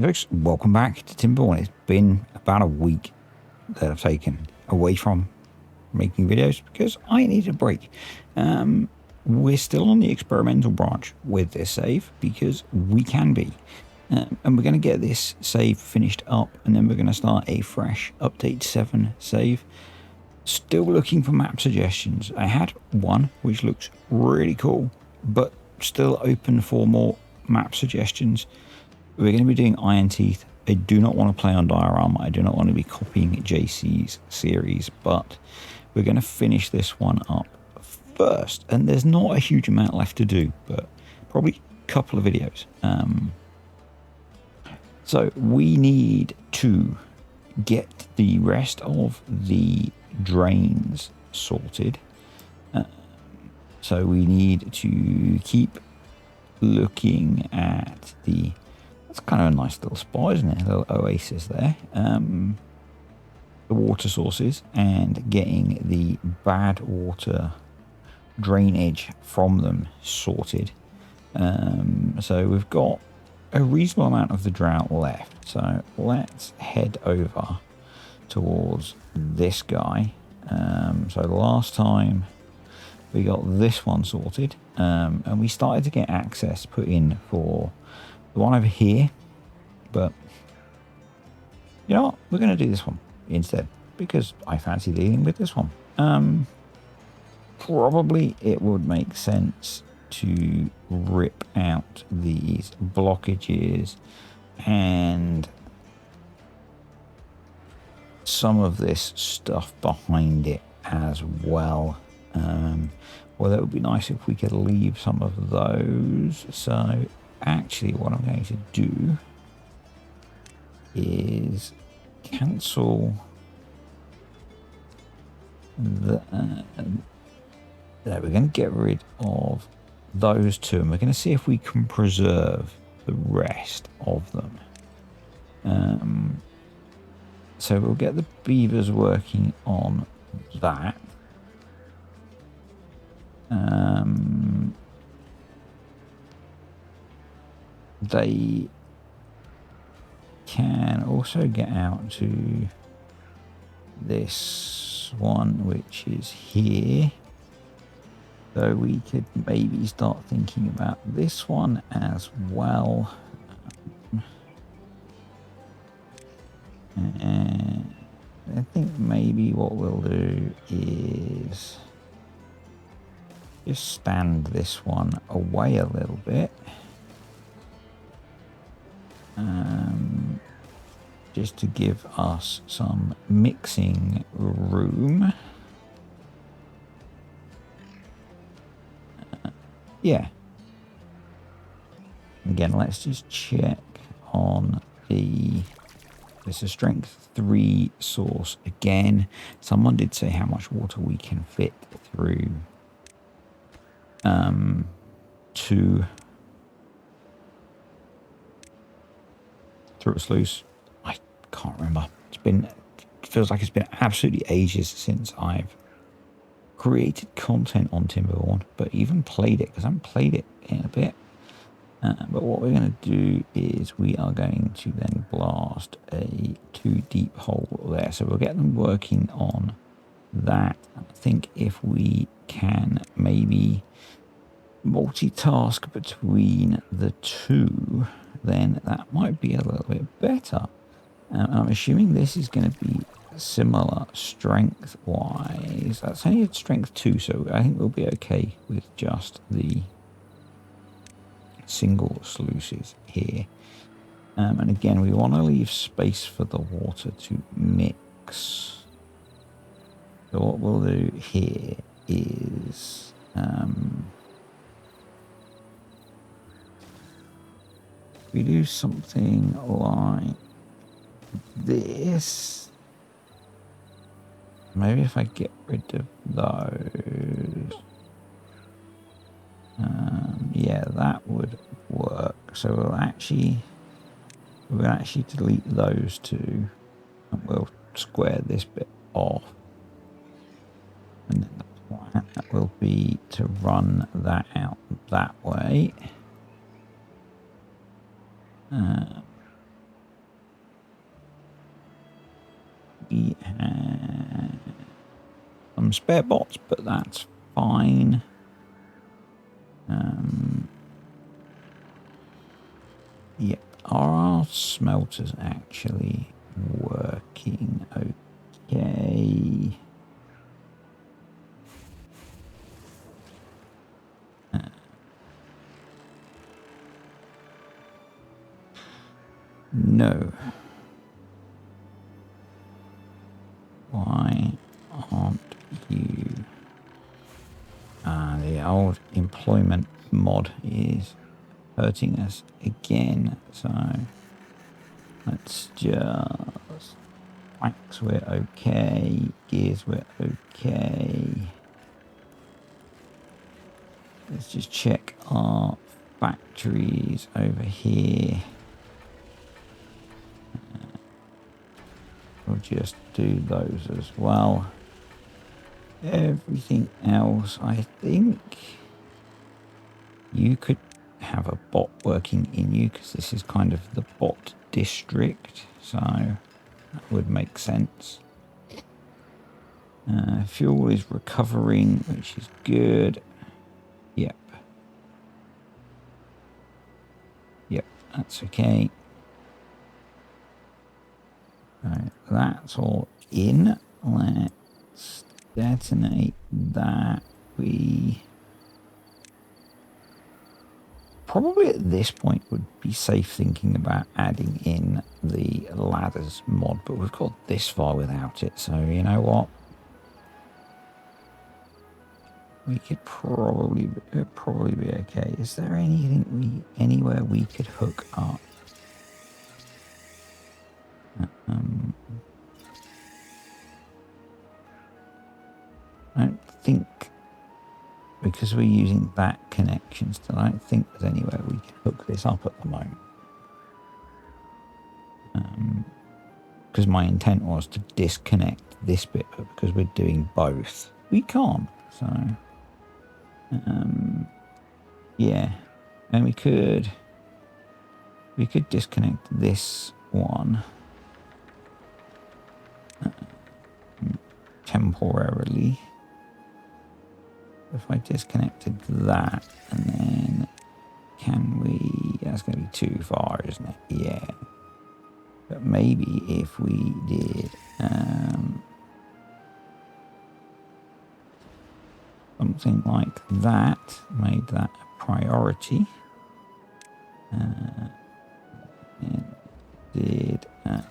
folks, welcome back to TIMBERBORN. It's been about a week that I've taken away from making videos because I need a break. We're still on the experimental branch with this save because we can be. And we're going to get this save finished up and then we're going to start a fresh update 7 save. Still looking for map suggestions. I had one which looks really cool, but still open for more map suggestions. We're going to be doing Iron Teeth. I do not want to play on Diorama. I do not want to be copying JC's series, but we're going to finish this one up first. And there's not a huge amount left to do, but probably a couple of videos. So we need to get the rest of the drains sorted. So we need to keep looking at the... That's kind of a nice little spot, isn't it? A little oasis there. The water sources and getting the bad water drainage from them sorted. So we've got a reasonable amount of the drought left. So let's head over towards this guy. So last time we got this one sorted, and we started to get access put in for the one over here, but you know what, we're going to do this one instead because I fancy dealing with this one. Probably it would make sense to rip out these blockages and some of this stuff behind it as well. Well, that would be nice if we could leave some of those. So actually what I'm going to do is cancel the we're going to get rid of those two and we're going to see if we can preserve the rest of them. So we'll get the beavers working on that. They can also get out to this one, which is here. So we could maybe start thinking about this one as well. And I think maybe what we'll do is just stand this one away a little bit. Just to give us some mixing room. Yeah. Again, let's just check on the... This is a strength 3 source again. Someone did say how much water we can fit through through a sluice. I can't remember. It feels like it's been absolutely ages since I've created content on TIMBERBORN, but even played it, because I haven't played it in a bit. But what we're going to do is we are going to then blast a 2 deep hole there. So we'll get them working on that. I think if we can maybe multitask between the two, then that might be a little bit better. I'm assuming this is going to be similar strength wise. That's only a strength 2, so I think we'll be okay with just the single sluices here. And again, we want to leave space for the water to mix. So what we'll do here is we do something like this. Maybe if I get rid of those. Yeah, that would work. So we'll actually delete those two and we'll square this bit off. And then the plan will be to run that out that way. We have some spare bots, but that's fine. Yep. Are our smelters actually working okay? No. Why aren't you? The old employment mod is hurting us again, so let's just wax, we're okay, gears, we're okay. Let's just check our factories over here. We'll just do those as well. Everything else, I think you could have a bot working in you, because this is kind of the bot district, so that would make sense. Fuel is recovering, which is good. Yep. Yep, that's okay. Right, that's all in. Let's detonate that. We probably at this point would be safe thinking about adding in the ladders mod, but we've got this far without it, so you know what? We could probably be okay. Is there anywhere we could hook up? I don't think, because we're using that connection still, I don't think there's anywhere we can hook this up at the moment. Because my intent was to disconnect this bit, but because we're doing both, we can't. So, yeah, and we could disconnect this one temporarily. If I disconnected that, and then can we? That's going to be too far, isn't it? Yeah. But maybe if we did something like that, made that a priority, and did add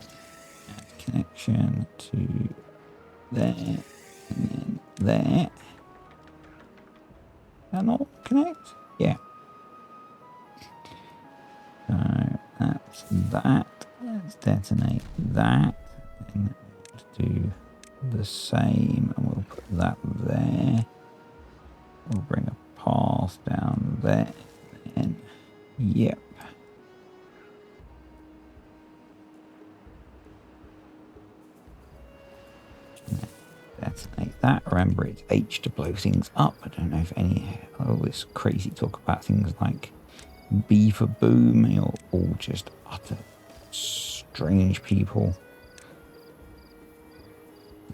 connection to there, and then there. Can all connect? Yeah. So that's that. Let's detonate that. And let's do the same, and we'll put that there. We'll bring a path down there. And yep. Detonate that. Remember, it's H to blow things up. I don't know if all this crazy talk about things like B for boom, you're all just utter strange people.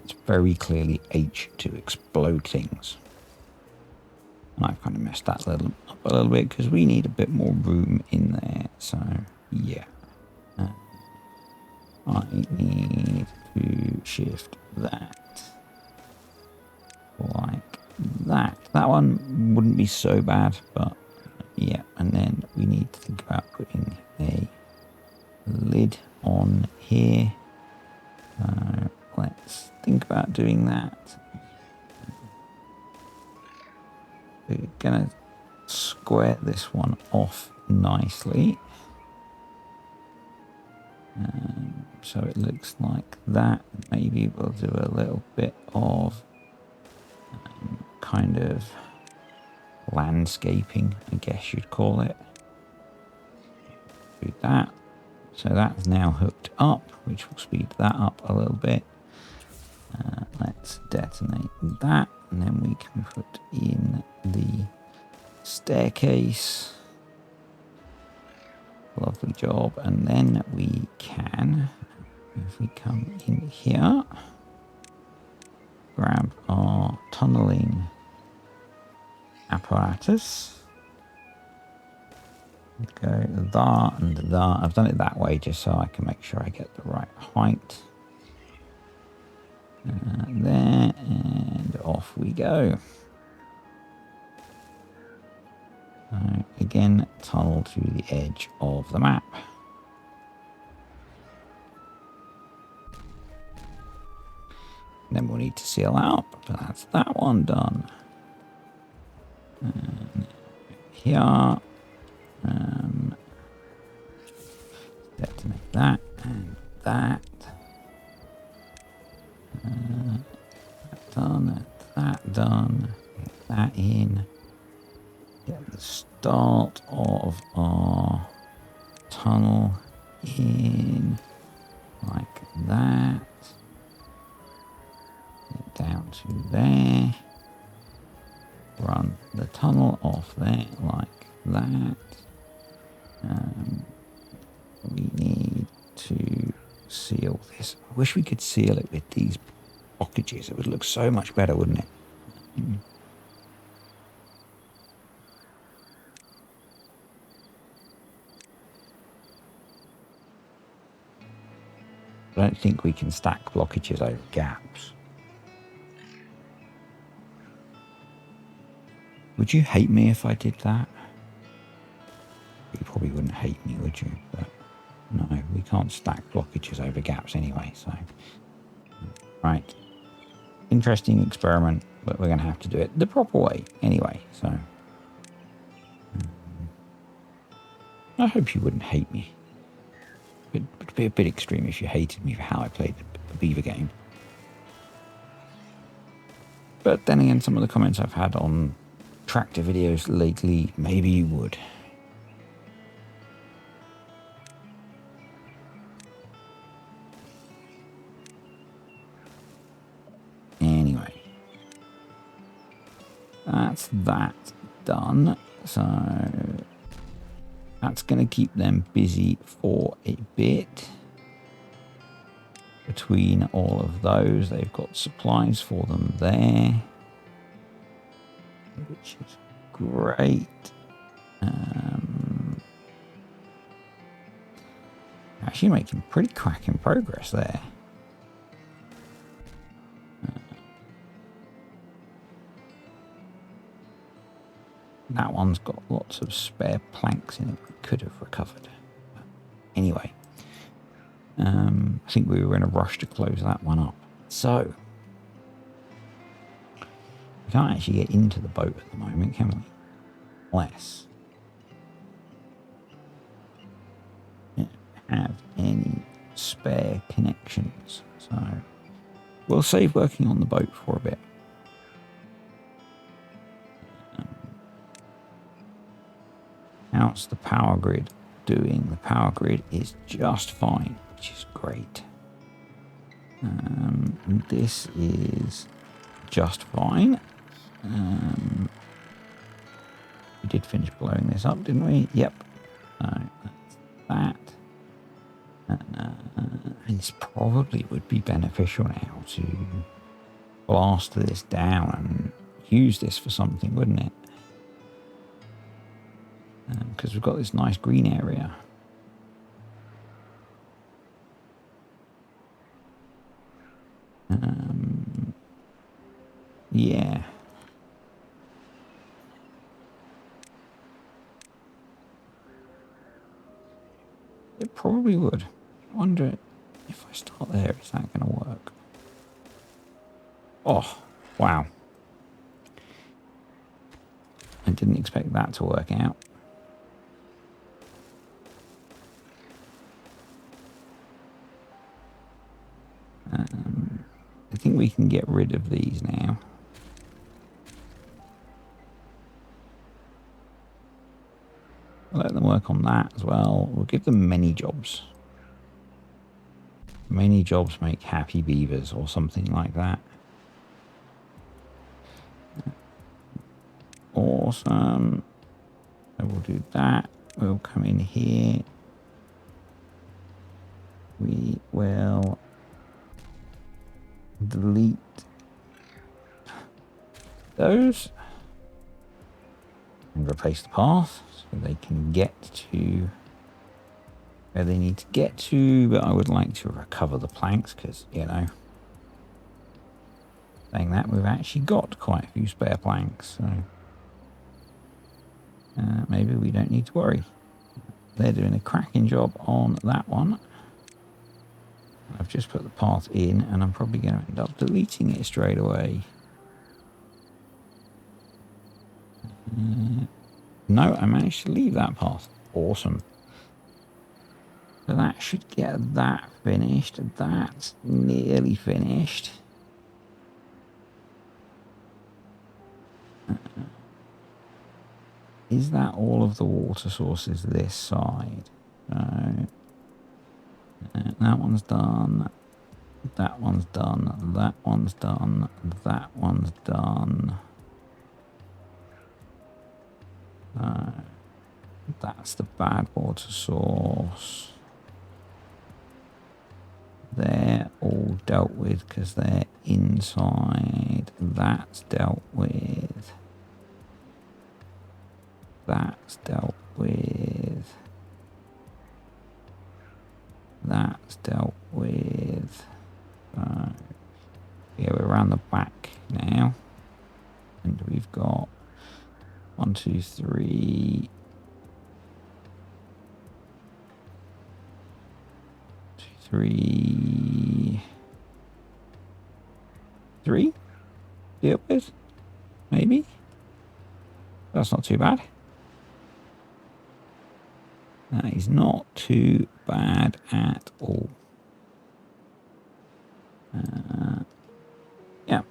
It's very clearly H to explode things. And I've kind of messed that up a little bit because we need a bit more room in there. So, yeah. I need to shift that like that. That one wouldn't be so bad, but yeah. And then we need to think about putting a lid on here. Let's think about doing that. We're gonna square this one off nicely. So it looks like that. Maybe we'll do a little bit of kind of landscaping, I guess you'd call it. Do that. So that's now hooked up, which will speed that up a little bit. Let's detonate that, and then we can put in the staircase. Lovely job. And then we can If we come in here, grab our tunneling apparatus, go that and that. I've done it that way just so I can make sure I get the right height. There, and off we go. Again, tunnel to the edge of the map. Then we'll need to seal out, but that's that one done. And here, detonate that and that. That done, that done. Get that in. Get the start of our tunnel in like that. Get down to there. Run the tunnel off there like that. We need to seal this. I wish we could seal it with these blockages. It would look so much better, wouldn't it? I don't think we can stack blockages over gaps. Would you hate me if I did that? You probably wouldn't hate me, would you? But no, we can't stack blockages over gaps anyway, so... Right. Interesting experiment, but we're going to have to do it the proper way anyway, so... I hope you wouldn't hate me. It'd be a bit extreme if you hated me for how I played the Beaver game. But then again, some of the comments I've had on tractor videos lately, maybe you would. Anyway, that's that done. So that's going to keep them busy for a bit. Between all of those, they've got supplies for them there, which is great. Actually making pretty cracking progress there. That one's got lots of spare planks in it we could have recovered. But anyway, I think we were in a rush to close that one up. So, we can't actually get into the boat at the moment, can we? Unless we have any spare connections. So, we'll save working on the boat for a bit. How's the power grid doing? The power grid is just fine, which is great. This is just fine. We did finish blowing this up, didn't we? Yep. So that's that. This probably would be beneficial now to blast this down and use this for something, wouldn't it? Because we've got this nice green area. Yeah. It probably would. I wonder if I start there, is that going to work? Oh, wow. I didn't expect that to work out. I think we can get rid of these now. We'll let them work on that as well. We'll give them many jobs. Many jobs make happy beavers or something like that. Awesome. So we'll do that. We'll come in here. we will delete those and replace the path so they can get to where they need to get to, but I would like to recover the planks because, you know, saying that, we've actually got quite a few spare planks, so maybe we don't need to worry. They're doing a cracking job on that one. I've just put the path in and I'm probably going to end up deleting it straight away. No, I managed to leave that path. Awesome. So that should get that finished. That's nearly finished. Is that all of the water sources this side? That one's done. That one's done. That one's done. That one's done. That's the bad water source. They're all dealt with because they're inside. That's dealt with. That's dealt with. That's dealt with. Yeah, we're around the back now. And we've got 1, 2, 3. 3 deal with, maybe. That's not too bad. That is not too bad at all. Yeah.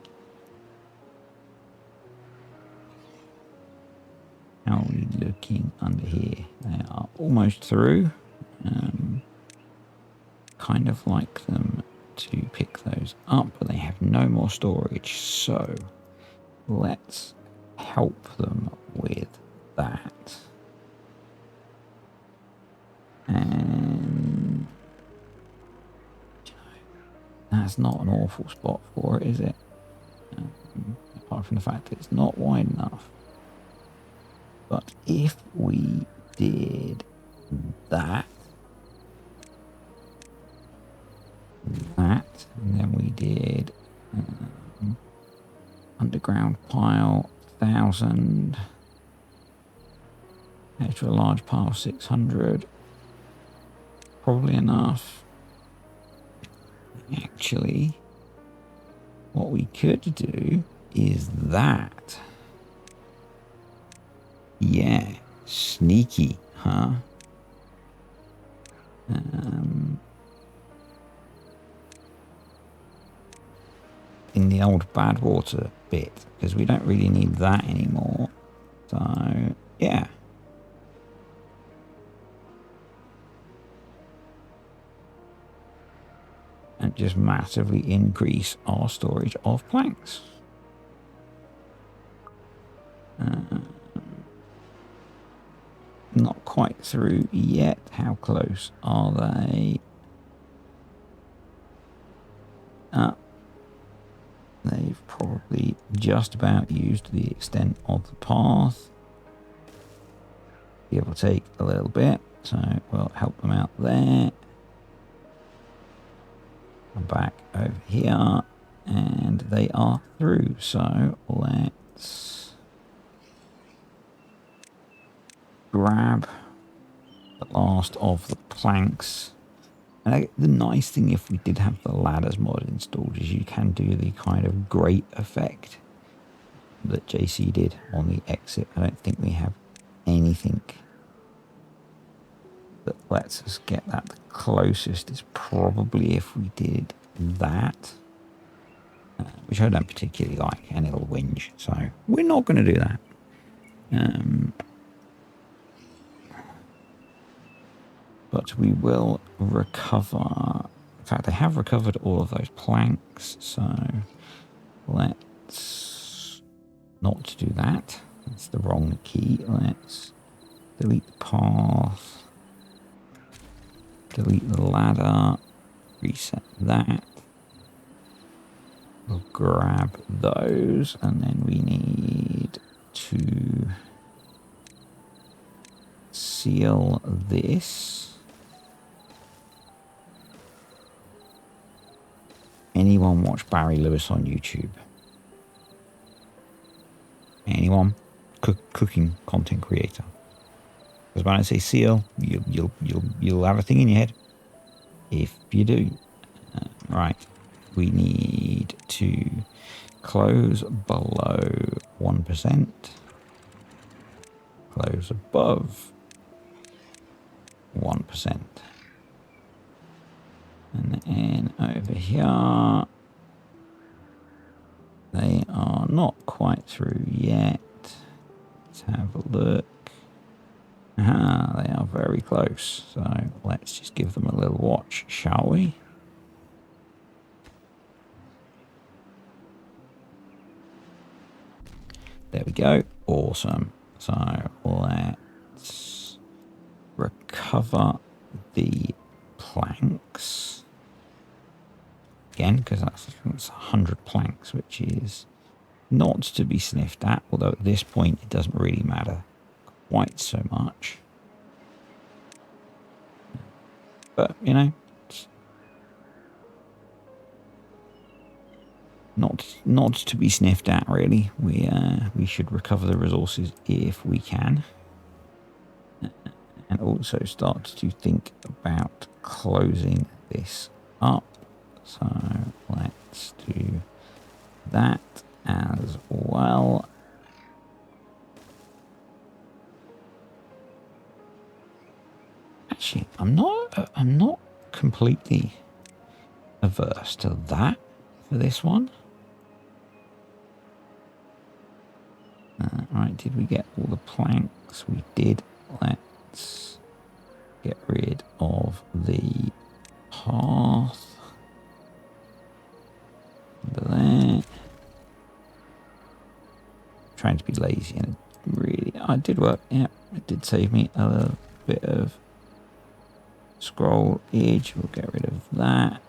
How are we looking under here? They are almost through. Kind of like them to pick those up, but they have no more storage. So let's help them with that. And that's not an awful spot for it, is it? Apart from the fact that it's not wide enough. But if we did that, and then we did underground pile 1,000, extra large pile 600, probably enough. Actually, what we could do is that. Yeah, sneaky, huh? In the old bad water bit, because we don't really need that anymore. So, yeah. And just massively increase our storage of planks. Not quite through yet. How close are they? They've probably just about used the extent of the path. Give or take a little bit. So we'll help them out there. I'm back over here. And they are through. So let's grab the last of the planks. And the nice thing, if we did have the ladders mod installed, is you can do the kind of grate effect that JC did on the exit. I don't think we have anything that lets us get that. The closest is probably if we did that, which I don't particularly like, and it'll whinge. So we're not going to do that. But we will recover. In fact, I have recovered all of those planks. So let's not do that. That's the wrong key. Let's delete the path. Delete the ladder. reset that. We'll grab those, and then we need to seal this. Anyone watch Barry Lewis on YouTube? Anyone? Cooking content creator. Because when I say seal, you'll have a thing in your head. If you do, right, we need to close below 1%, close above 1%, and then over here they are not quite through yet. Let's have a look. Aha, they are very close, so let's just give them a little watch, shall we? There we go. Awesome. So let's recover the planks again, because that's 100 planks, which is not to be sniffed at, although at this point it doesn't really matter quite so much. But, you know, it's not to be sniffed at, really. We should recover the resources if we can. And also start to think about closing this up. So let's do that as well. Actually, I'm not completely averse to that for this one. Right, did we get all the planks? We did. Let's get rid of the path under there. Trying to be lazy, and it did work. Yeah, it did save me a little bit of scroll edge. We'll get rid of that.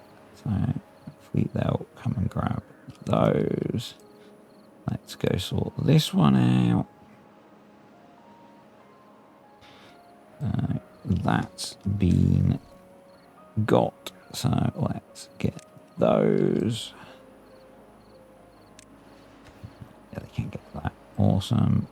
So hopefully they'll come and grab those. Let's go sort this one out. That's been got. So let's get those. Yeah, they can't get that. Awesome.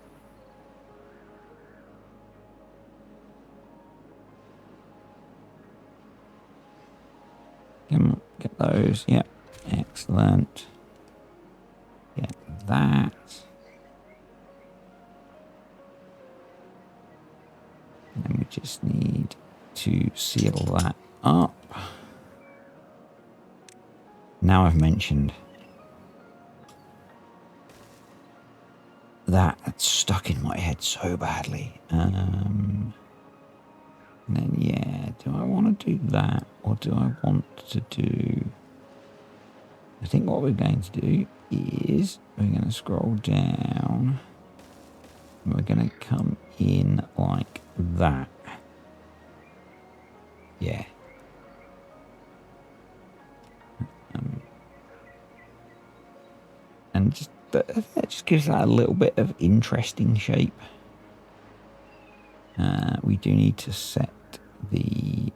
Get those. Yep. Excellent. Get that. And then we just need to seal that up. Now I've mentioned that, it's stuck in my head so badly. And then, yeah, do I want to do that, or do I want to do... I think what we're going to do is we're going to scroll down and we're going to come in like that. Yeah. And just that just gives that a little bit of interesting shape. We do need to set these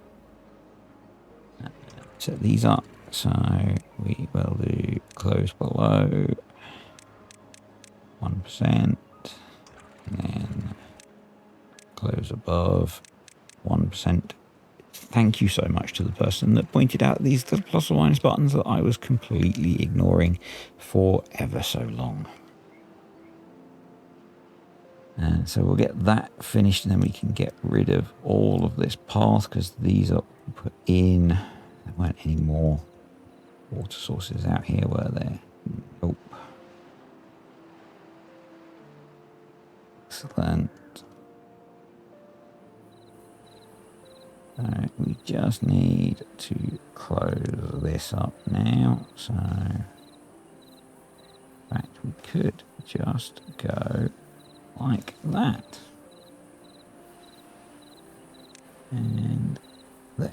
up, so we will do close below 1%, and then close above 1%. Thank you so much to the person that pointed out these little plus or minus buttons that I was completely ignoring for ever so long. And so we'll get that finished, and then we can get rid of all of this path, because these are put in. There weren't any more water sources out here, were there? Nope. Excellent. So we just need to close this up now. So in fact, we could just go like that. And there.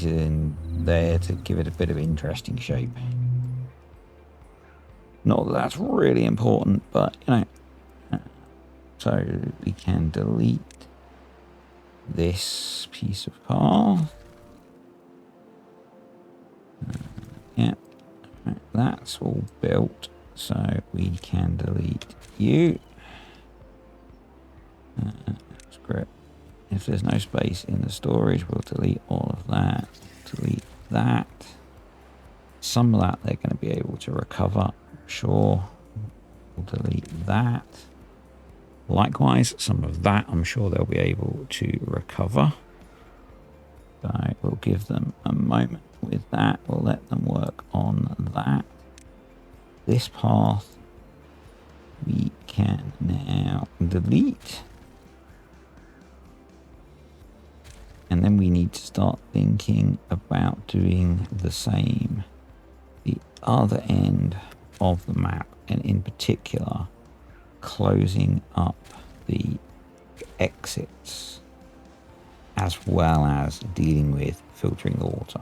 in there to give it a bit of interesting shape. Not that that's really important, but you know. So we can delete this piece of path. Yeah, that's all built, so we can delete you. Script. If there's no space in the storage, we'll delete all of that. Delete that. Some of that they're going to be able to recover, sure. We'll delete that. Likewise, some of that I'm sure they'll be able to recover. So we'll give them a moment with that. We'll let them work on that. This path we can now delete. And then we need to start thinking about doing the same the other end of the map, and in particular closing up the exits as well as dealing with filtering the water.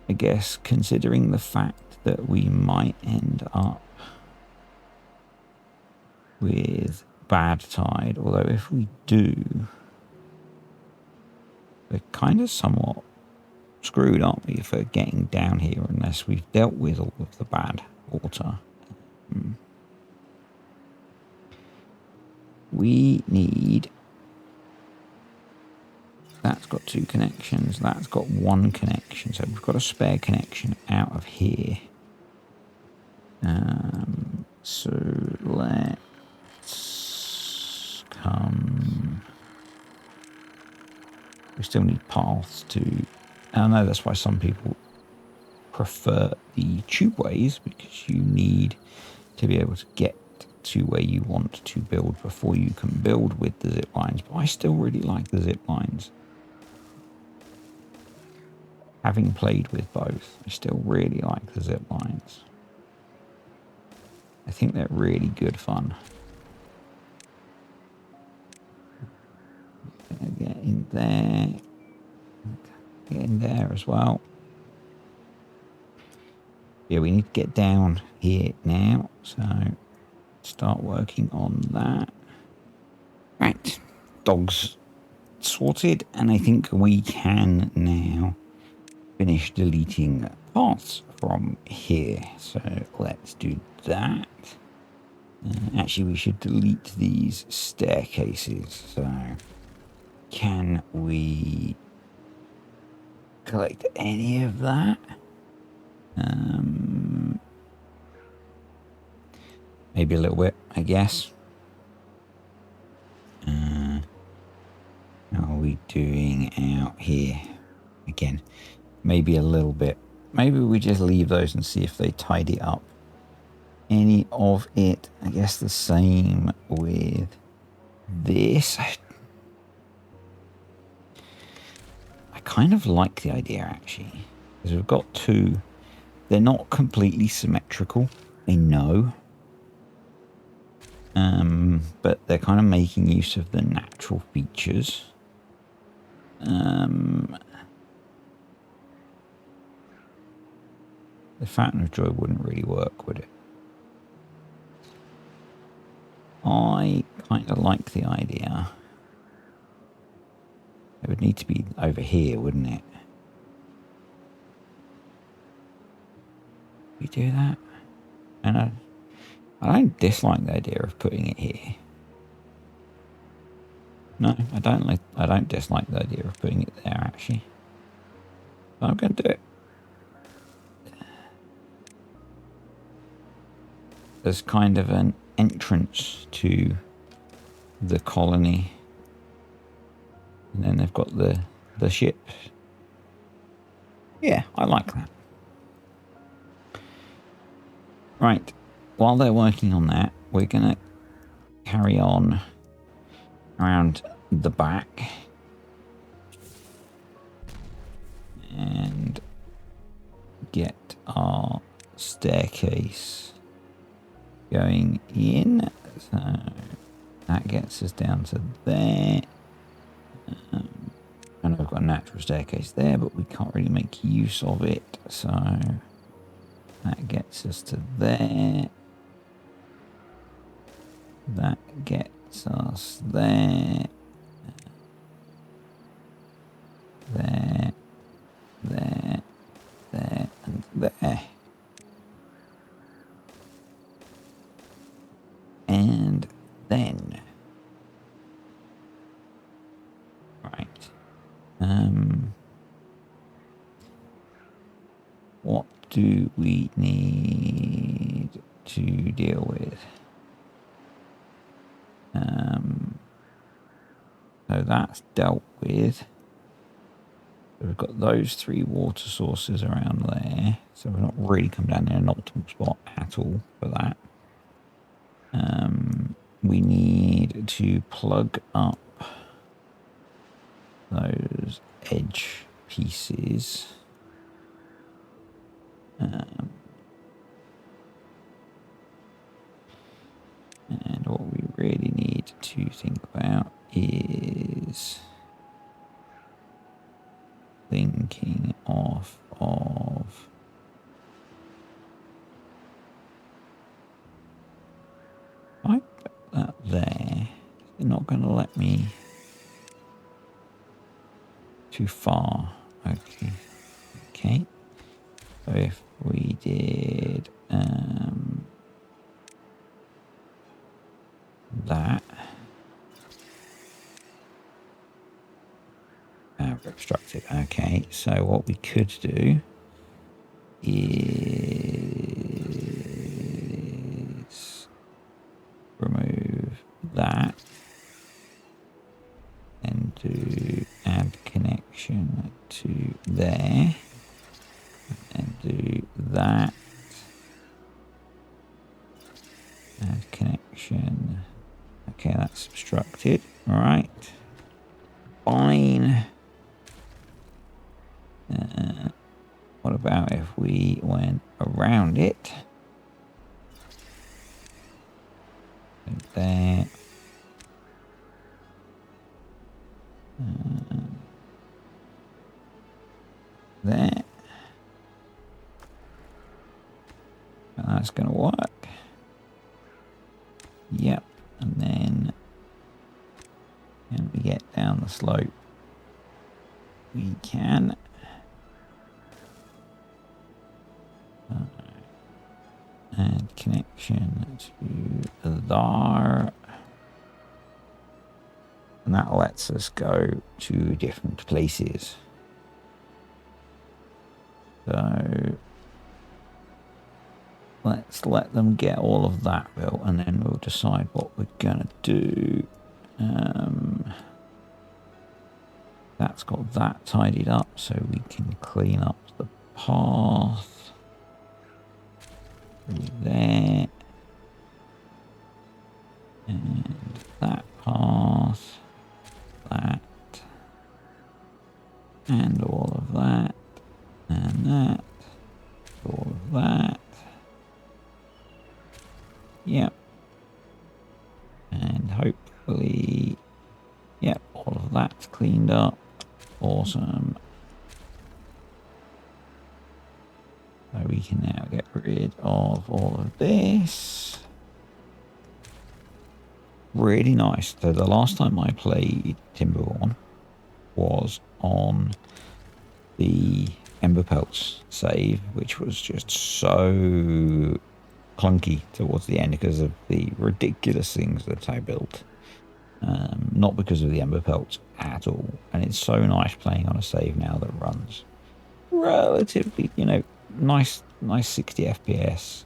I guess considering the fact that we might end up with Badtide, although if we do, we're kind of somewhat screwed, aren't we, for getting down here unless we've dealt with all of the bad water. We need... That's got 2 connections. That's got 1 connection. So we've got a spare connection out of here. So let's come... We still need paths to... I know that's why some people prefer the tubeways, because you need to be able to get to where you want to build before you can build with the zip lines. But I still really like the zip lines. Having played with both, I still really like the zip lines. I think they're really good fun. Get in there. Get in there as well. Yeah, we need to get down here now. So start working on that. Right. Dogs sorted. And I think we can now finish deleting paths from here. So let's do that. Actually, we should delete these staircases. So can we collect any of that? Maybe a little bit, I guess. How are we doing out here? Again, maybe a little bit. Maybe we just leave those and see if they tidy up any of it. I guess the same with this. I kind of like the idea, actually, because we've got 2. They're not completely symmetrical, I know. But they're kind of making use of the natural features. The Fountain of Joy wouldn't really work, would it? I kind of like the idea. It would need to be over here, wouldn't it? We do that? And I don't dislike the idea of putting it here. No, I don't dislike the idea of putting it there, actually. But I'm going to do it. There's kind of an entrance to the colony. And then they've got the ship. Yeah, I like that. Right. While they're working on that, we're going to carry on around the back. And our staircase going in. So that gets us down to there. And I've got a natural staircase there, but we can't really make use of it. So that gets us to there. That gets us there. There. There. There. And there. And then. Right. What do we need to deal with? So that's dealt with. So we've got those 3 water sources around there. So we've not really come down in an optimal spot at all for that. We need to plug up those edge pieces. And what we really need to think about is thinking of I put that there. They're not going to let me too far. Okay. So if we did that. Obstructed. Okay, so what we could do is remove that and do add connection to there and do that. Add connection. Okay, that's obstructed. All right. Fine. What about if we went around it? And there. There. And that's going to work. Yep. And then when we get down the slope, we can add connection to there. And that lets us go to different places. So let's let them get all of that built and then we'll decide what we're gonna do. That's got that tidied up so we can clean up the path. There. And that path. That. And all of that. And that. All of that. Yep. And hopefully, yep, all of that's cleaned up. Awesome. So we can now get rid of all of this. Really nice. So the last time I played Timberborn was on the Ember Pelts save, which was just so clunky towards the end because of the ridiculous things that I built. Not because of the Ember Pelts at all. And it's so nice playing on a save now that runs relatively, you know, nice 60 FPS.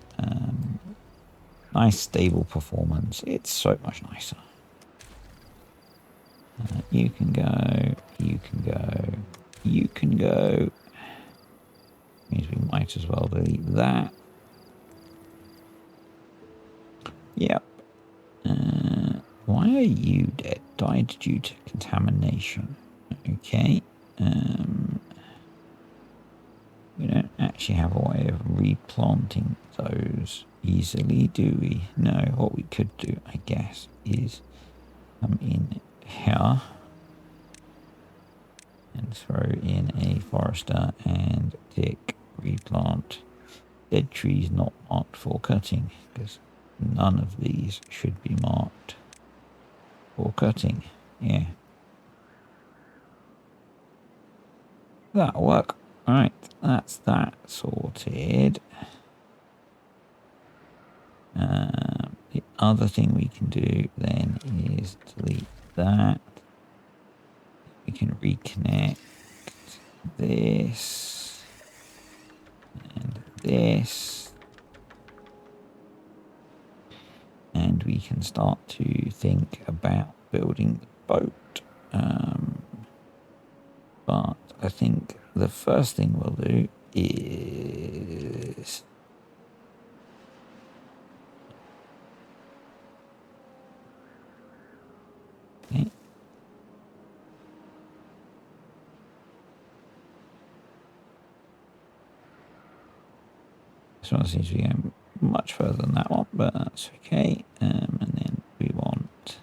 Nice stable performance. It's so much nicer. You can go. You can go. You can go. Means we might as well delete that. Yep. Why are you dead? Died due to contamination. Okay. We don't actually actually have a way of replanting those easily, do we? No, what we could do, I guess, is come in here and throw in a forester and tick replant dead trees not marked for cutting, because none of these should be marked for cutting. Yeah. That'll work. Right, that's that sorted. The other thing we can do then is delete that. We can reconnect this and this. And we can start to think about building the boat. But I think the first thing we'll do is okay. This one seems to be going much further than that one, but that's okay. And then we want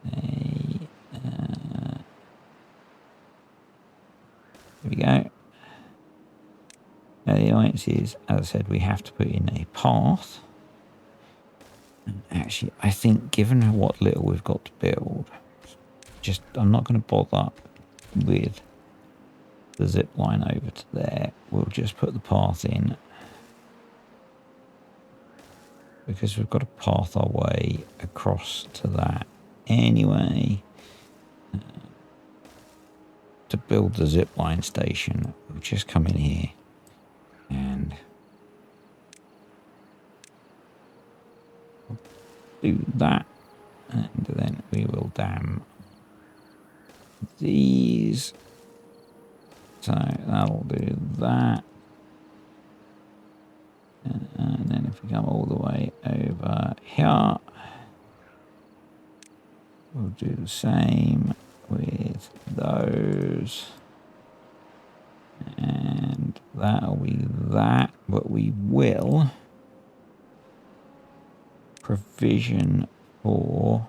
a there we go. Now the annoyance is, as I said, we have to put in a path. And actually, I think given what little we've got to build, I'm not going to bother with the zip line over to there. We'll just put the path in, because we've got to path our way across to that anyway. To build the zip line station, we'll just come in here and do that, and then we will dam these. So that'll do that. And then if we come all the way over here, we'll do the same with those. And that'll be that, but we will provision for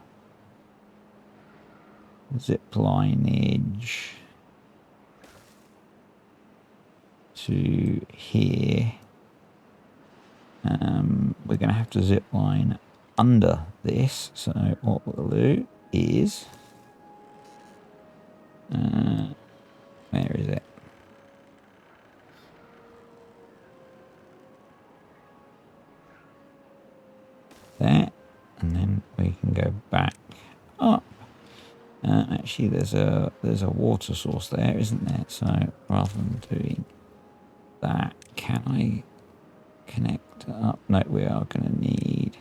zip lineage to here. We're going to have to zip line under this, so what we'll do is where is it? There, and then we can go back up. Actually, there's a water source there, isn't there? So rather than doing that, can I connect up? No, we are going to need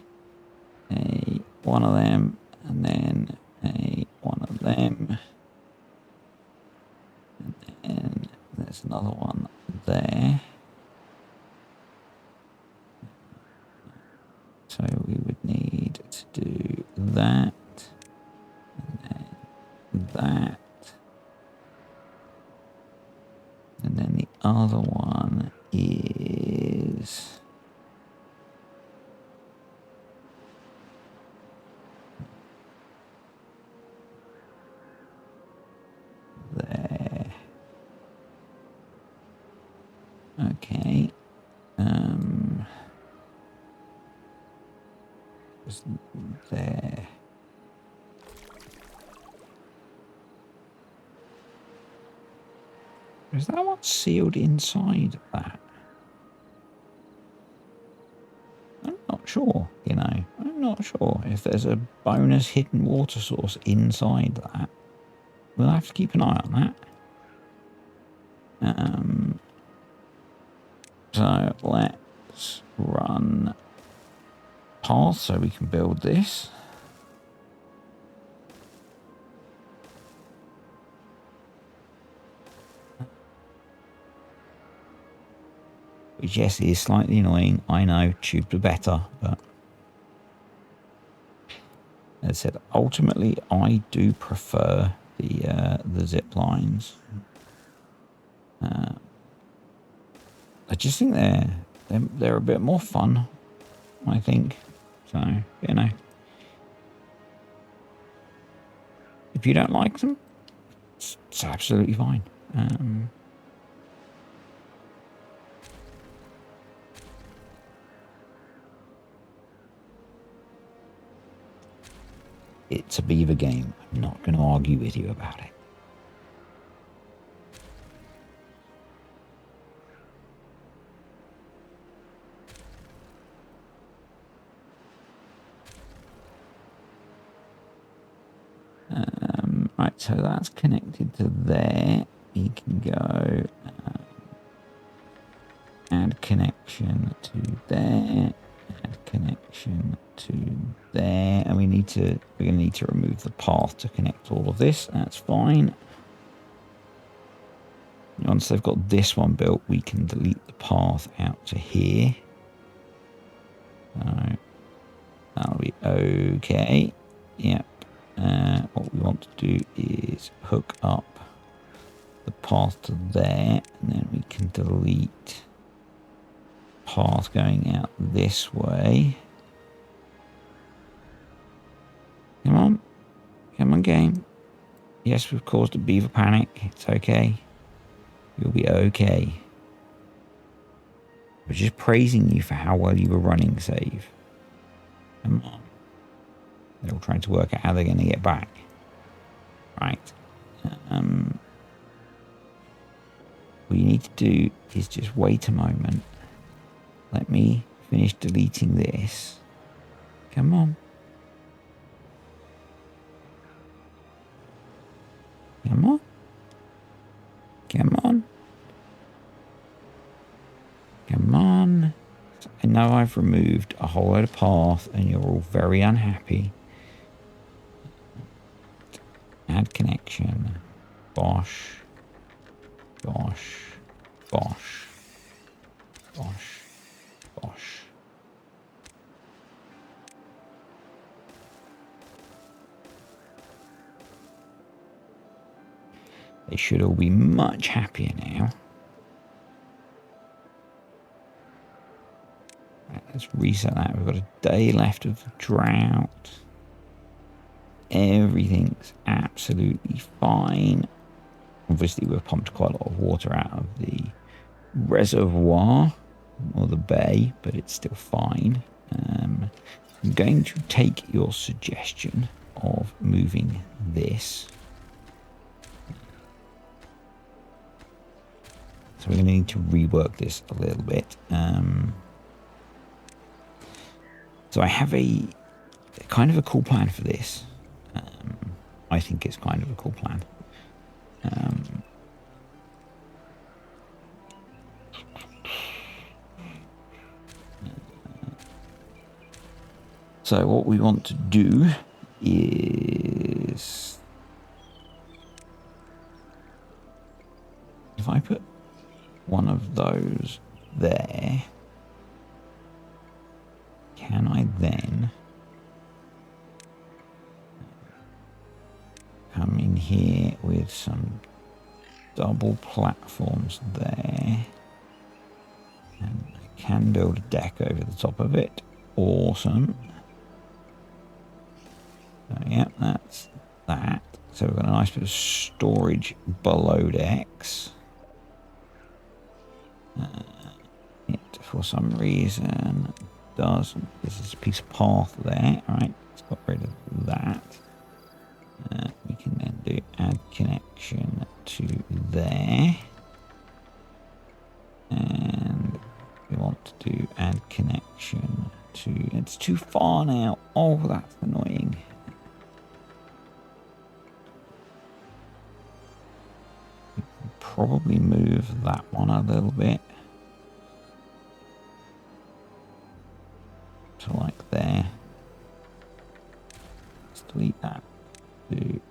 one of them, and then one of them, and then there's another one there. So we would need to do that, and then that, and then the other one is there. Okay. Just there. Is that what's sealed inside that? I'm not sure, you know. I'm not sure if there's a bonus hidden water source inside that. We'll have to keep an eye on that. So let's run path so we can build this. Which, yes, is slightly annoying. I know, tubed are better, but as I said, ultimately I do prefer the zip lines. I just think they're a bit more fun, I think. So, you know, if you don't like them, it's absolutely fine. It's a beaver game. I'm not going to argue with you about it. Right, so that's connected to there. You can go add connection to there, add connection to there, and we're going to need to remove the path to connect all of this. That's fine. Once they've got this one built, we can delete the path out to here. So that'll be okay. Yep. What we want to do is hook up the path to there, and then we can delete path going out this way. Come on. Come on, game. Yes, we've caused a beaver panic. It's okay. You'll be okay. We're just praising you for how well you were running, Save. Come on. They're all trying to work out how they're going to get back. Right. What you need to do is just wait a moment. Let me finish deleting this. Come on. Come on. Come on. Come on. I know I've removed a whole load of path and you're all very unhappy. Add connection. Bosh. Bosh. Bosh. Bosh. Bosh. They should all be much happier now. Right, let's reset that. We've got a day left of the drought. Everything's absolutely fine. Obviously, we've pumped quite a lot of water out of the reservoir or the bay, but it's still fine. I'm going to take your suggestion of moving this. So we're going to need to rework this a little bit. So I have a kind of a cool plan for this. I think it's kind of a cool plan. So what we want to do is, if I put one of those there, can I then come in here with some double platforms there, and I can build a deck over the top of it? Awesome. So yeah, that's that. So we've got a nice bit of storage below decks. It, for some reason, doesn't. This is a piece of path there. Right, let's get rid of that. We can then do add connection to there. And we want to do add connection to... It's too far now. Oh, that's annoying. We can probably move that one a little bit. To like there. Let's delete that. Do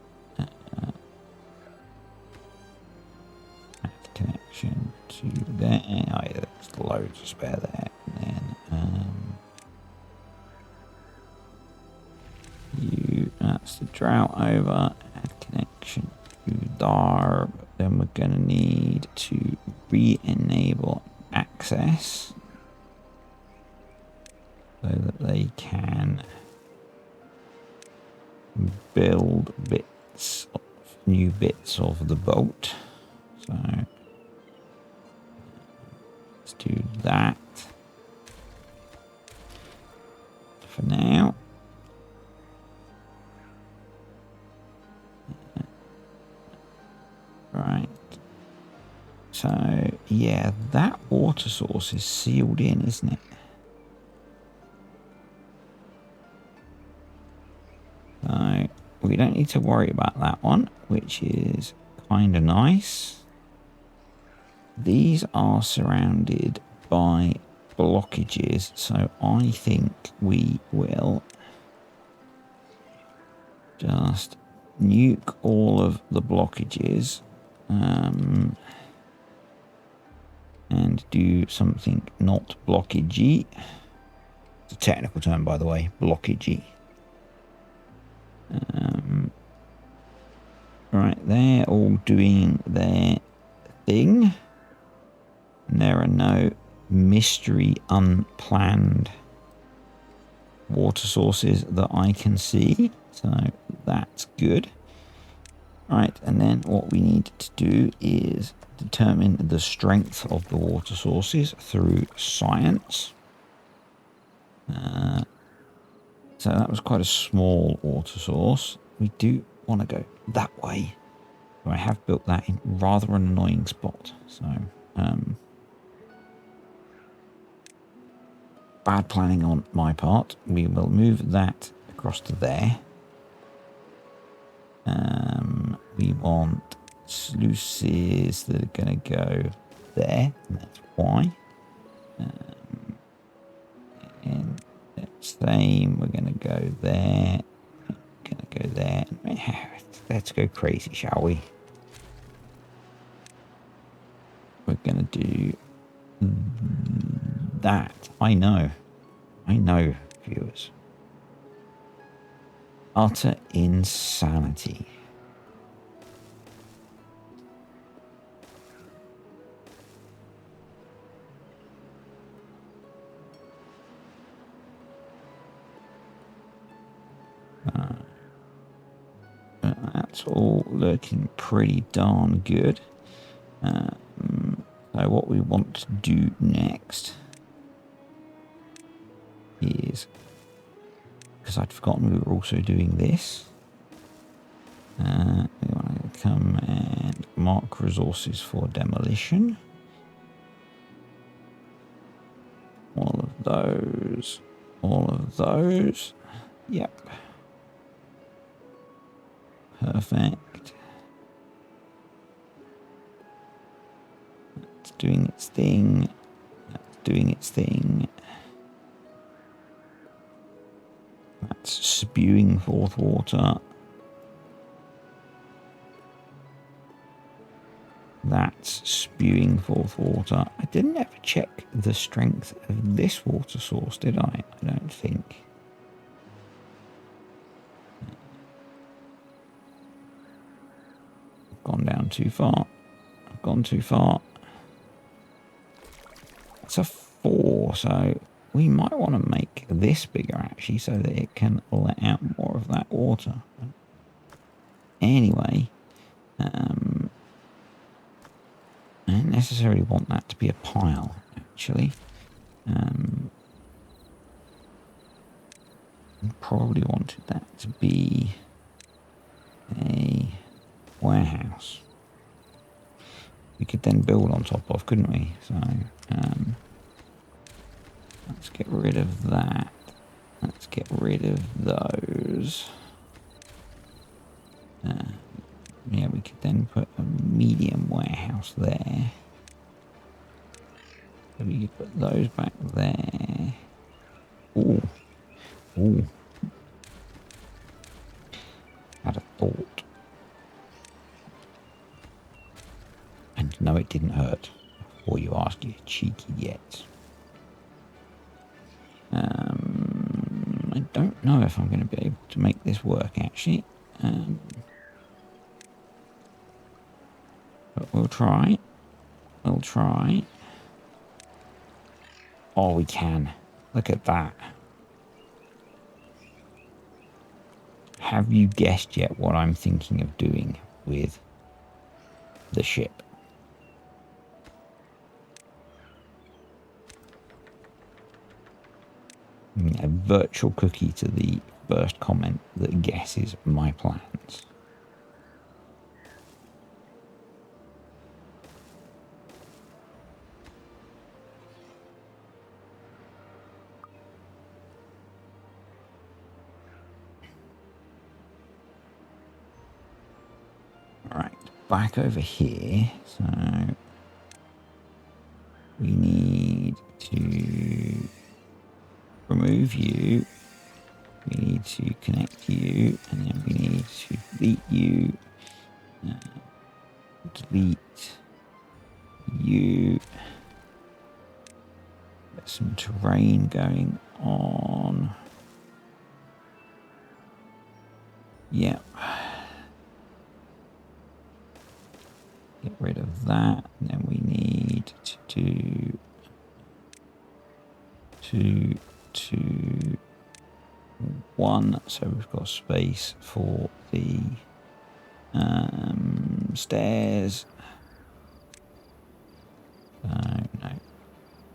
add connection to there. Oh yeah, there's loads of spare there. And then that's the drought over. Add connection to there. Then we're gonna need to re-enable access so that they can build new bits of the boat. So let's do that for now. Right. So yeah, that water source is sealed in, isn't it? So we don't need to worry about that one, which is kind of nice. These are surrounded by blockages, so I think we will just nuke all of the blockages and do something not blockagey. It's a technical term, by the way, blockagey. Right, they're all doing their thing. And there are no mystery, unplanned water sources that I can see. So that's good. Right, and then what we need to do is determine the strength of the water sources through science. So that was quite a small water source. We do want to go that way. So I have built that in rather an annoying spot. So, bad planning on my part. We will move that across to there. We want sluices that are going to go there. And that's why. And the same. We're going to go there. Going to go there. Let's go crazy, shall we? We're going to do that. I know, viewers. Utter insanity. That's all looking pretty darn good. So what we want to do next is, because I'd forgotten we were also doing this, we want to come and mark resources for demolition. All of those. Yep. Perfect. It's doing its thing. That's doing its thing. That's spewing forth water. That's spewing forth water. I didn't ever check the strength of this water source, did I? I don't think. I've gone down too far. I've gone too far. It's a 4, so we might want to make this bigger, actually, so that it can let out more of that water. Anyway, I don't necessarily want that to be a pile, actually. Probably wanted that to be a warehouse. We could then build on top of, couldn't we? So, let's get rid of that. Let's get rid of those. Yeah, we could then put a medium warehouse there. So we could put those back there. Ooh. Ooh. Had a thought. And no, it didn't hurt. Before you ask, you cheeky yet. I don't know if I'm going to be able to make this work, actually. But we'll try. We'll try. Oh, we can. Look at that. Have you guessed yet what I'm thinking of doing with the ship? A virtual cookie to the first comment that guesses my plans. Right, back over here. So we need to remove you. We need to connect you, and then we need to delete you. Delete you. There's some terrain going on. Yep. Get rid of that. And then we need to do two, one. So we've got space for the stairs. No.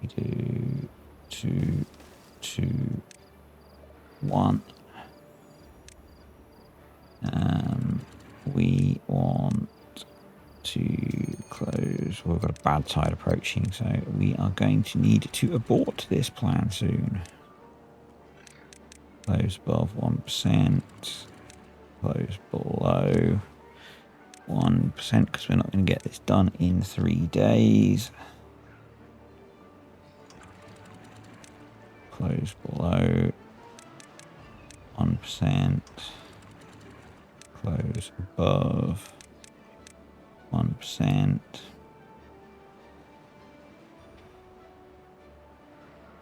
We do two, one. We want to close. We've got a Badtide approaching, so we are going to need to abort this plan soon. Close above 1%. Close below 1%, because we're not going to get this done in 3 days. Close below 1%. Close above 1%.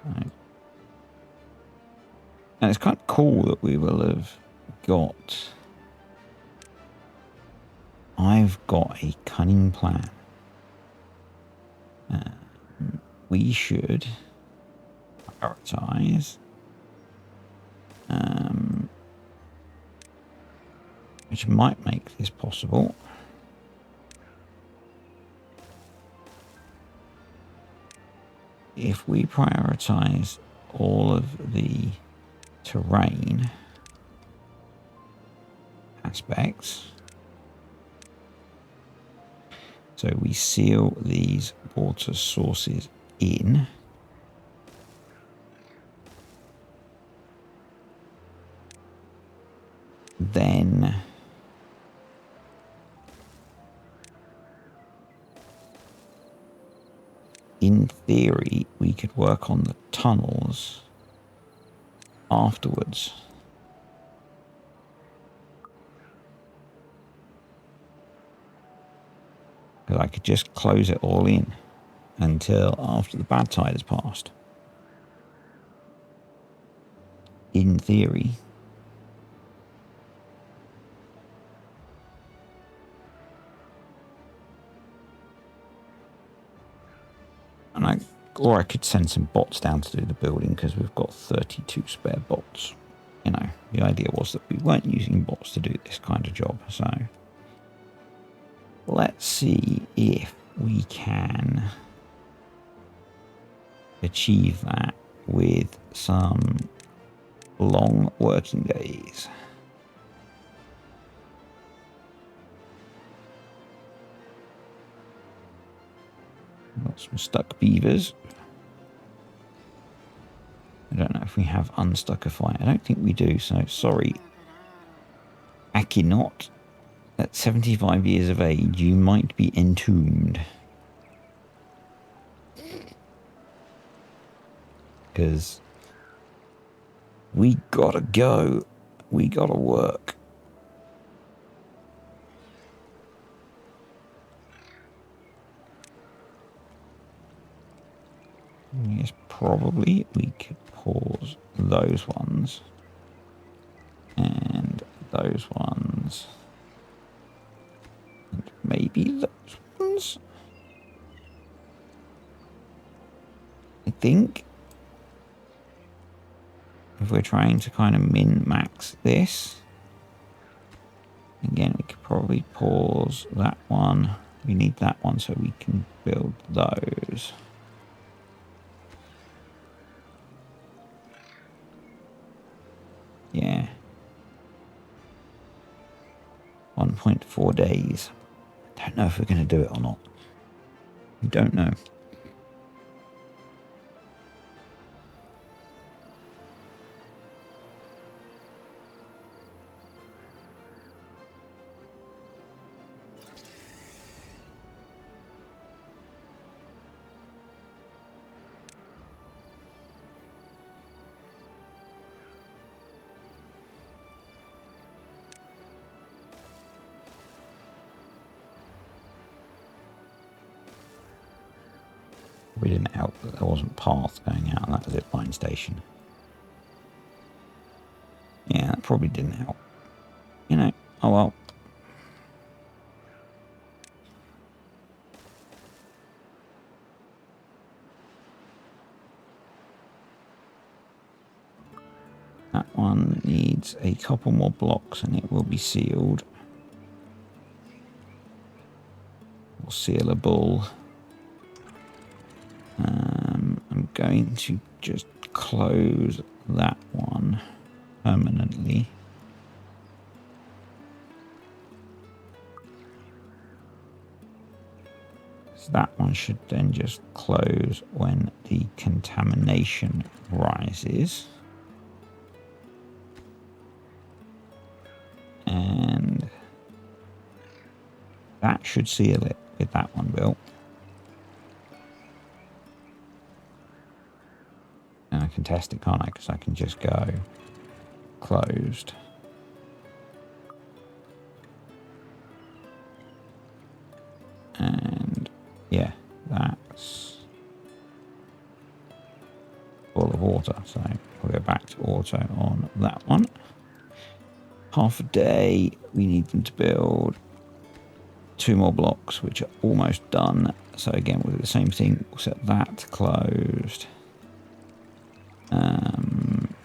Right. And it's kind of cool that we will have got... I've got a cunning plan. We should prioritize, which might make this possible. If we prioritize all of the terrain aspects, so we seal these water sources in, then in theory we could work on the tunnels afterwards. Because I could just close it all in until after the Badtide has passed. In theory. Or I could send some bots down to do the building, because we've got 32 spare bots. You know, the idea was that we weren't using bots to do this kind of job. So let's see if we can achieve that with some long working days. Got some stuck beavers. I don't know if we have unstuck a fight. I don't think we do, so sorry. Akinot, at 75 years of age, you might be entombed. Because we gotta go. We gotta work. Yes, probably we could pause those ones. And those ones. And maybe those ones. I think if we're trying to kind of min-max this, again, we could probably pause that one. We need that one so we can build those. Yeah. 1.4 days. Don't know if we're going to do it or not. We don't know. We didn't help that there wasn't path going out of that zipline station. Yeah, that probably didn't help. You know, oh well. That one needs a couple more blocks and it will be sealed. Or sealable. I'm going to just close that one permanently. So that one should then just close when the contamination rises. And that should seal it with that one built. And I can test it, can't I? Because I can just go closed. And yeah, that's full of water. So we'll go back to auto on that one. Half a day, we need them to build 2 more blocks, which are almost done. So again, we'll do the same thing. We'll set that closed.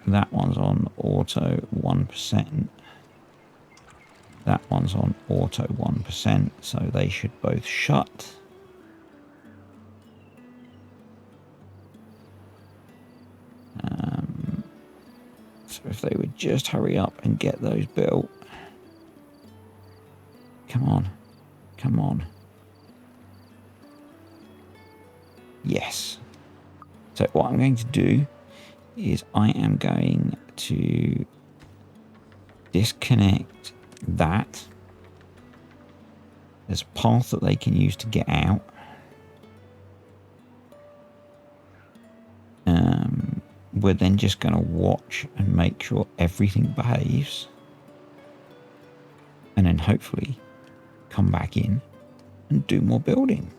That one's on auto 1%. That one's on auto 1%. So they should both shut. So if they would just hurry up and get those built. Come on. Come on. Yes. So what I'm going to do is I am going to disconnect that. There's a path that they can use to get out. We're then just going to watch and make sure everything behaves. And then hopefully come back in and do more building.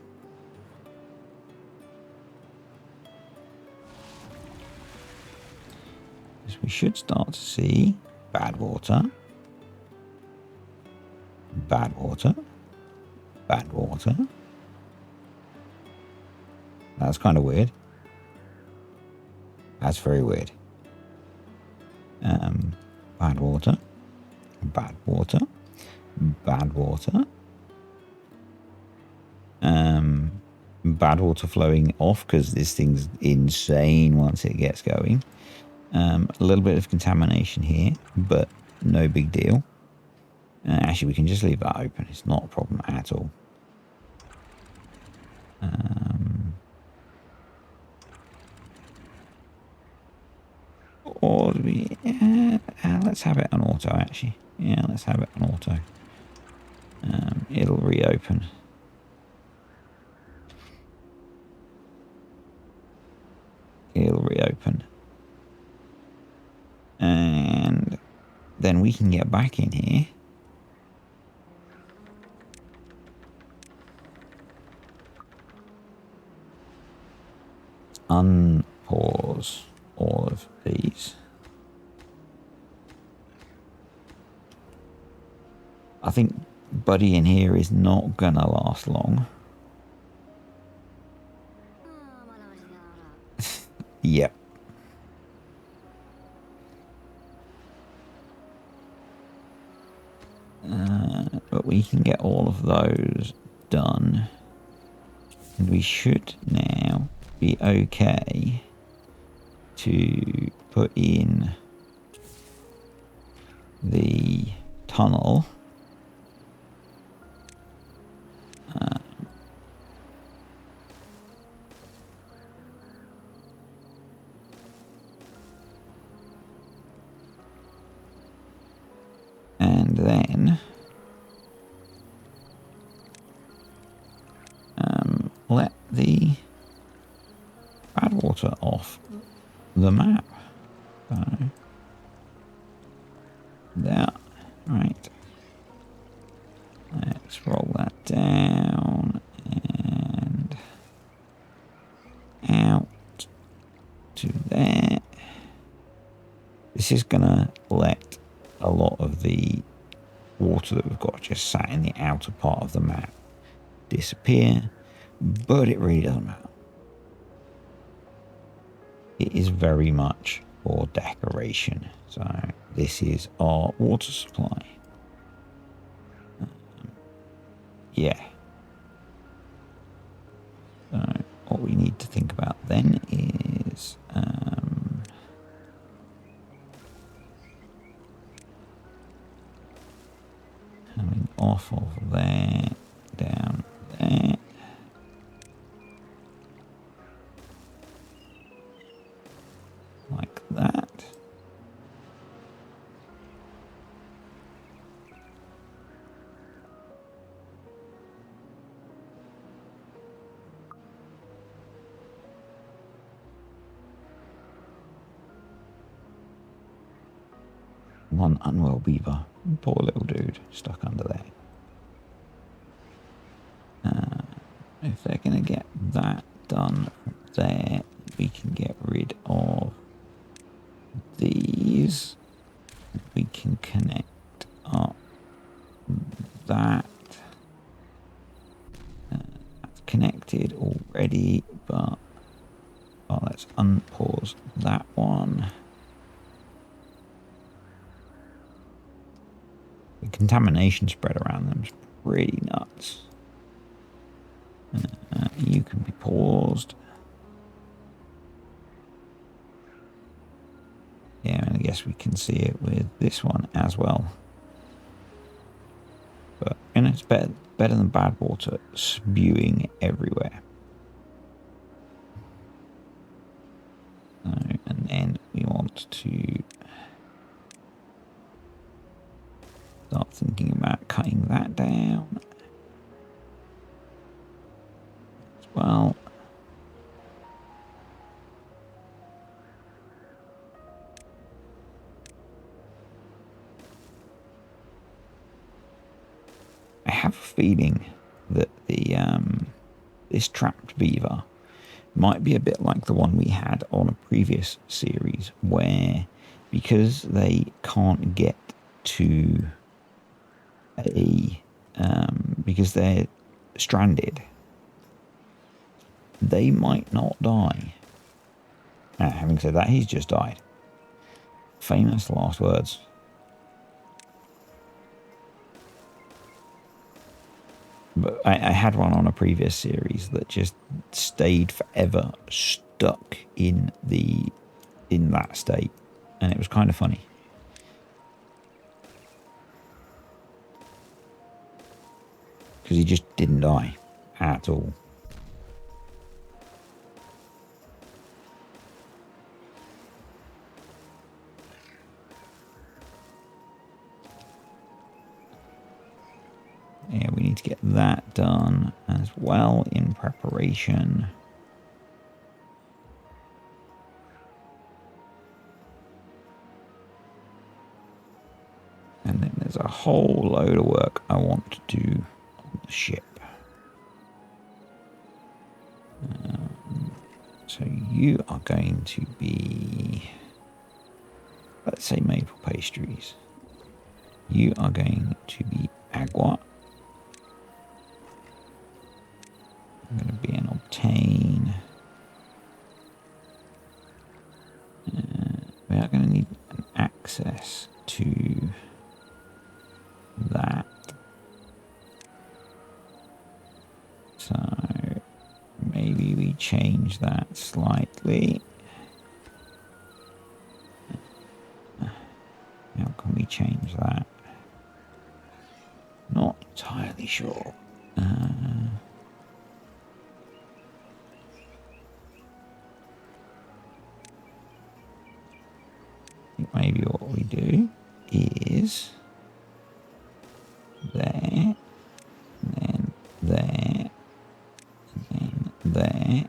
Because we should start to see bad water. Bad water. Bad water. That's kind of weird. That's very weird. Bad water. Bad water. Bad water. Bad water flowing off because this thing's insane once it gets going. A little bit of contamination here, but no big deal. Actually, we can just leave that open. It's not a problem at all. Or do we... let's have it on auto, actually. Yeah, let's have it on auto. It'll reopen. It'll reopen. And then we can get back in here. Unpause all of these. I think Buddy in here is not gonna last long. Yep. but we can get all of those done. And we should now be okay to put in the tunnel. And then let the bad water off the map. So, there. Right. Let's roll that down and out to there. This is going to let a lot of the water that we've got just sat in the outer part of the map disappear, but it really doesn't matter. It is very much for decoration. So this is our water supply. Yeah. So what we need to think about then is coming off of there, down there. Like that. One unwell beaver, poor little dude, stuck under there. If they're going to get that done from there, we can get rid of these. We can connect up that. That's connected already, but let's unpause that one. The contamination spread around them is pretty nuts. You can be paused. Yeah, and I guess we can see it with this one as well. But it's better than bad water spewing everywhere. So, and then we want to start thinking about cutting that down as well. I have a feeling that the this trapped beaver might be a bit like the one we had on a previous series, where because they can't get to because they're stranded, they might not die. Having said that, he's just died. Famous last words. But I had one on a previous series that just stayed forever stuck in that state, and it was kind of funny. Because he just didn't die at all. Yeah, we need to get that done as well in preparation. And then there's a whole load of work I want to do on the ship. So you are going to be, let's say, maple pastries. You are going to be agua. I'm going to be an obtain. We are going to need an access to that. change that slightly. How can we change that? Not entirely sure. I think maybe what we do is there, and then there, and then there,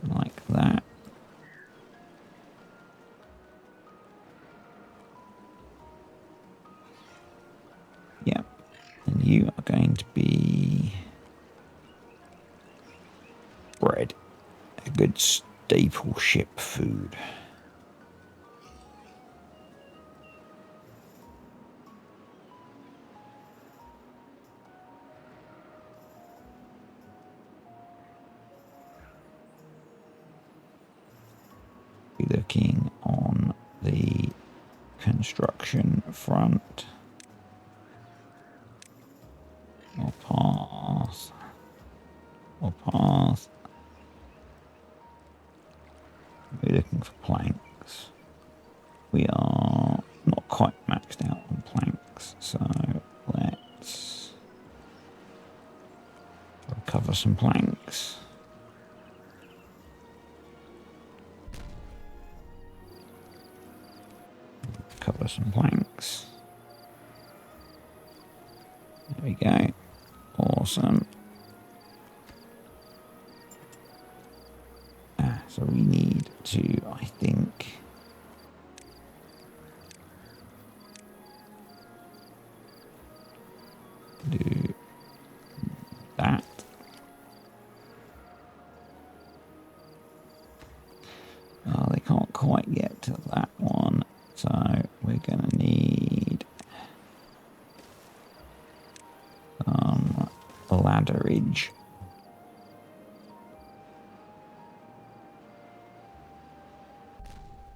like that. Yep, and you are going to be bread, a good staple ship food. Be looking on the construction front. Or path. Or path. We're looking for planks. We are not quite maxed out on planks, so let's recover some planks. Cover some planks. There we go. Awesome. So we need to, I think, do that. Oh, they can't quite get to that one, so we're going to need ladderage.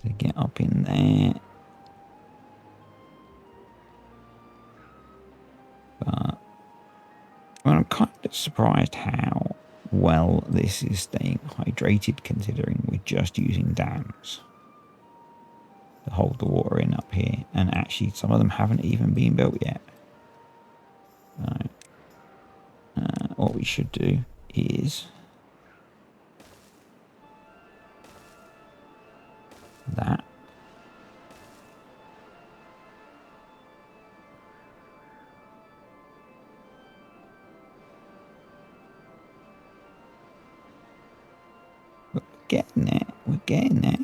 To get up in there. But well, I'm kind of surprised how well this is staying hydrated, considering we're just using dams to hold the water in up here, and actually some of them haven't even been built yet. So what we should do is that. But we're getting there. We're getting there.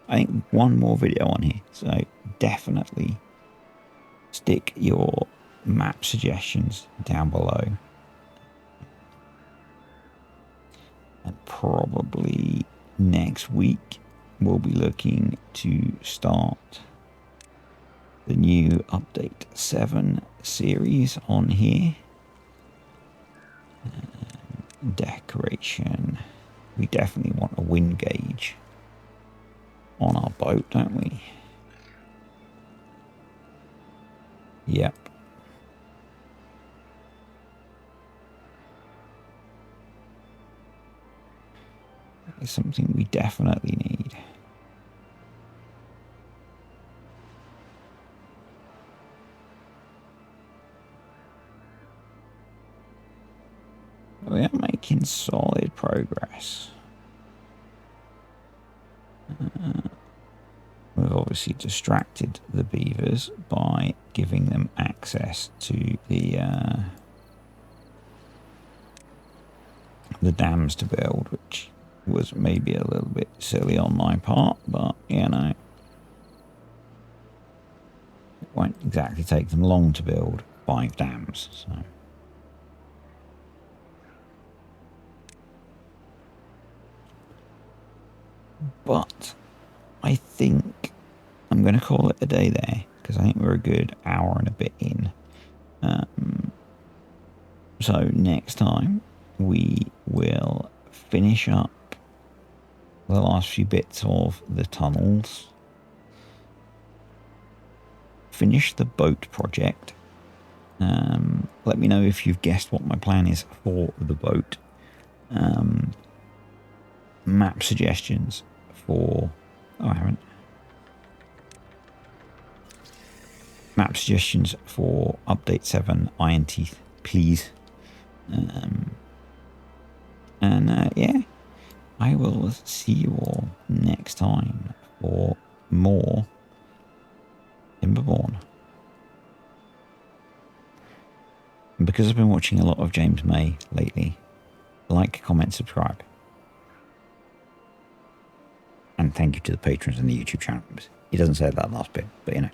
I think one more video on here, so definitely stick your map suggestions down below. And probably next week we'll be looking to start the new Update 7 series on here. Decoration. We definitely want a wind gauge on our boat, don't we? Yep. It's something we definitely need. We are making solid progress. We've obviously distracted the beavers by giving them access to the dams to build, which was maybe a little bit silly on my part, but you know, it won't exactly take them long to build 5 dams. So. But I think I'm going to call it a day there, because I think we're a good hour and a bit in. So next time we will finish up the last few bits of the tunnels, finish the boat project, let me know if you've guessed what my plan is for the boat. Map suggestions for... Oh, I haven't. Map suggestions for Update 7 Iron Teeth, please. Yeah, I will see you all next time for more Timberborn. And because I've been watching a lot of James May lately, like, comment, subscribe. And thank you to the patrons and the YouTube channel members. He doesn't say that last bit, but you know.